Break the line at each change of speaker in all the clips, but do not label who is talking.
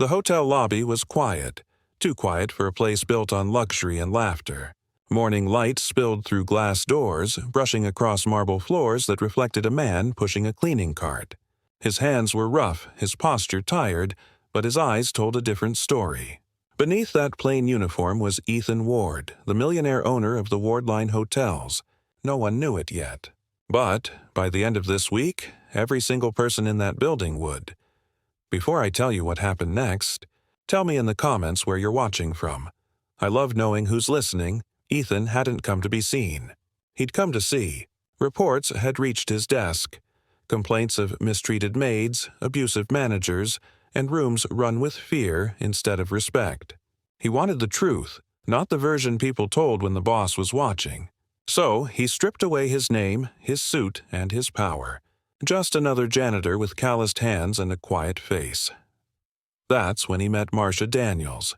The hotel lobby was quiet, too quiet for a place built on luxury and laughter. Morning light spilled through glass doors, brushing across marble floors that reflected a man pushing a cleaning cart. His hands were rough, his posture tired, but his eyes told a different story. Beneath that plain uniform was Ethan Ward, the millionaire owner of the Ward Line hotels. No one knew it yet. But, by the end of this week, every single person in that building would. Before I tell you what happened next, tell me in the comments where you're watching from. I love knowing who's listening. Ethan hadn't come to be seen. He'd come to see. Reports had reached his desk. Complaints of mistreated maids, abusive managers, and rooms run with fear instead of respect. He wanted the truth, not the version people told when the boss was watching. So he stripped away his name, his suit, and his power. Just another janitor with calloused hands and a quiet face. That's when he met Marcia Daniels.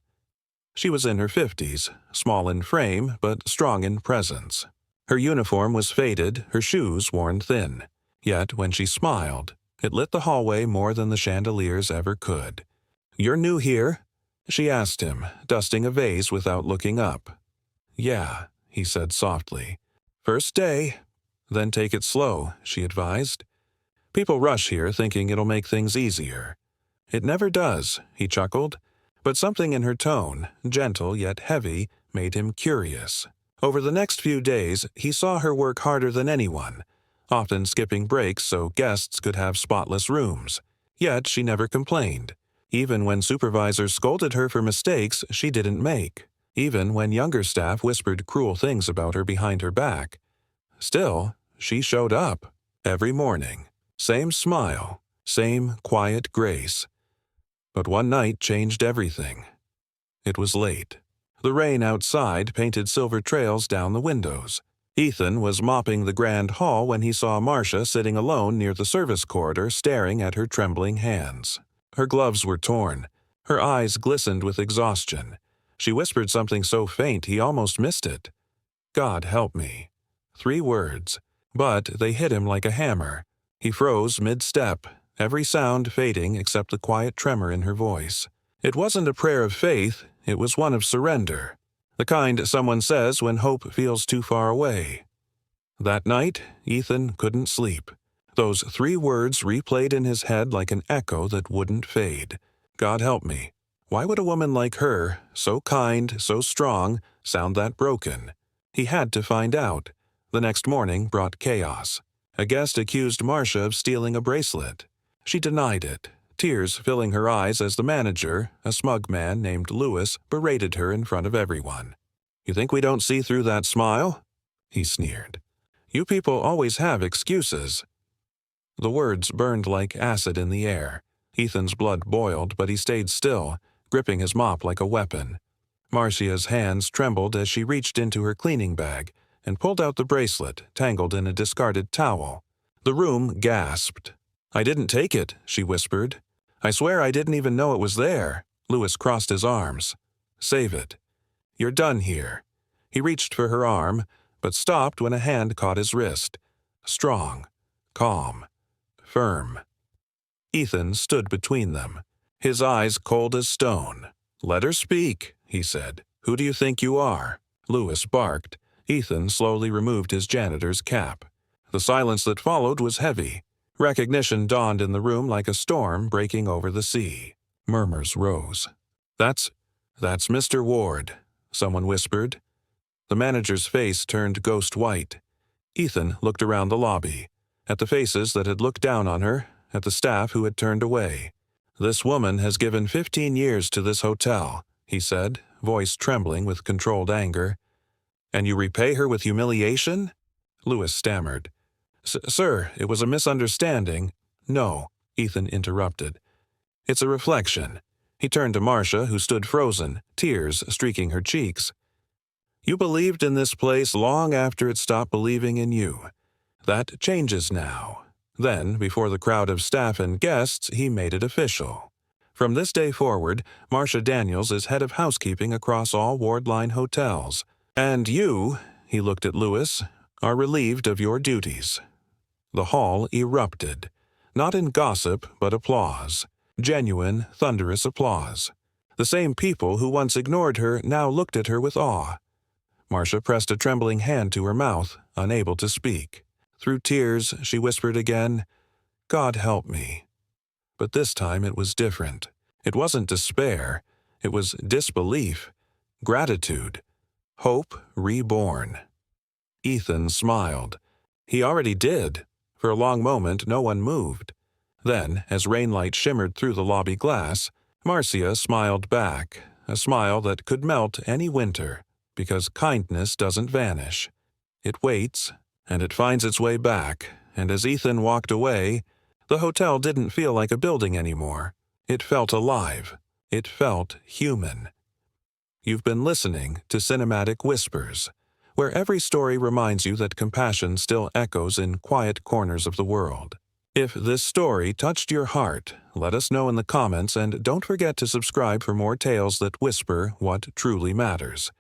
She was in her 50s, small in frame but strong in presence. Her uniform was faded, her shoes worn thin. Yet when she smiled, it lit the hallway more than the chandeliers ever could. "You're new here?" she asked him, dusting a vase without looking up. "Yeah," he said softly. "First day." "Then take it slow," she advised. "People rush here thinking it'll make things easier." "It never does," he chuckled. But something in her tone, gentle yet heavy, made him curious. Over the next few days, he saw her work harder than anyone, often skipping breaks so guests could have spotless rooms. Yet she never complained. Even when supervisors scolded her for mistakes she didn't make. Even when younger staff whispered cruel things about her behind her back. Still, she showed up. Every morning. Same smile. Same quiet grace. But one night changed everything. It was late. The rain outside painted silver trails down the windows. Ethan was mopping the grand hall when he saw Marcia sitting alone near the service corridor staring at her trembling hands. Her gloves were torn. Her eyes glistened with exhaustion. She whispered something so faint he almost missed it. "God help me." 3 words. But they hit him like a hammer. He froze mid-step, every sound fading except the quiet tremor in her voice. It wasn't a prayer of faith, it was one of surrender. The kind someone says when hope feels too far away. That night, Ethan couldn't sleep. Those 3 words replayed in his head like an echo that wouldn't fade. God help me. Why would a woman like her, so kind, so strong, sound that broken? He had to find out. The next morning brought chaos. A guest accused Marcia of stealing a bracelet. She denied it, tears filling her eyes as the manager, a smug man named Lewis, berated her in front of everyone. "You think we don't see through that smile?" he sneered. "You people always have excuses." The words burned like acid in the air. Ethan's blood boiled, but he stayed still, gripping his mop like a weapon. Marcia's hands trembled as she reached into her cleaning bag and pulled out the bracelet, tangled in a discarded towel. The room gasped. "I didn't take it," she whispered. "I swear I didn't even know it was there." Lewis crossed his arms. "Save it. You're done here." He reached for her arm, but stopped when a hand caught his wrist. Strong, calm, firm. Ethan stood between them, his eyes cold as stone. "Let her speak," he said. "Who do you think you are?" Lewis barked. Ethan slowly removed his janitor's cap. The silence that followed was heavy. Recognition dawned in the room like a storm breaking over the sea. Murmurs rose. That's Mr. Ward," someone whispered. The manager's face turned ghost white. Ethan looked around the lobby, at the faces that had looked down on her, at the staff who had turned away. "This woman has given 15 years to this hotel," he said, voice trembling with controlled anger. "And you repay her with humiliation?" Lewis stammered. Sir, it was a misunderstanding." "No," Ethan interrupted. "It's a reflection." He turned to Marcia, who stood frozen, tears streaking her cheeks. "You believed in this place long after it stopped believing in you. That changes now." Then, before the crowd of staff and guests, he made it official. "From this day forward, Marcia Daniels is head of housekeeping across all Ward Line hotels. And you," he looked at Lewis, "are relieved of your duties." The hall erupted, not in gossip but applause. Genuine, thunderous applause. The same people who once ignored her now looked at her with awe. Marcia pressed a trembling hand to her mouth, unable to speak. Through tears, she whispered again, "God help me." But this time it was different. It wasn't despair. It was disbelief, gratitude, hope reborn. Ethan smiled. He already did. For a long moment, no one moved. Then, as rainlight shimmered through the lobby glass, Marcia smiled back, a smile that could melt any winter, because kindness doesn't vanish. It waits, and it finds its way back, and as Ethan walked away, the hotel didn't feel like a building anymore. It felt alive. It felt human. You've been listening to Cinematic Whispers, where every story reminds you that compassion still echoes in quiet corners of the world. If this story touched your heart, let us know in the comments, and don't forget to subscribe for more tales that whisper what truly matters.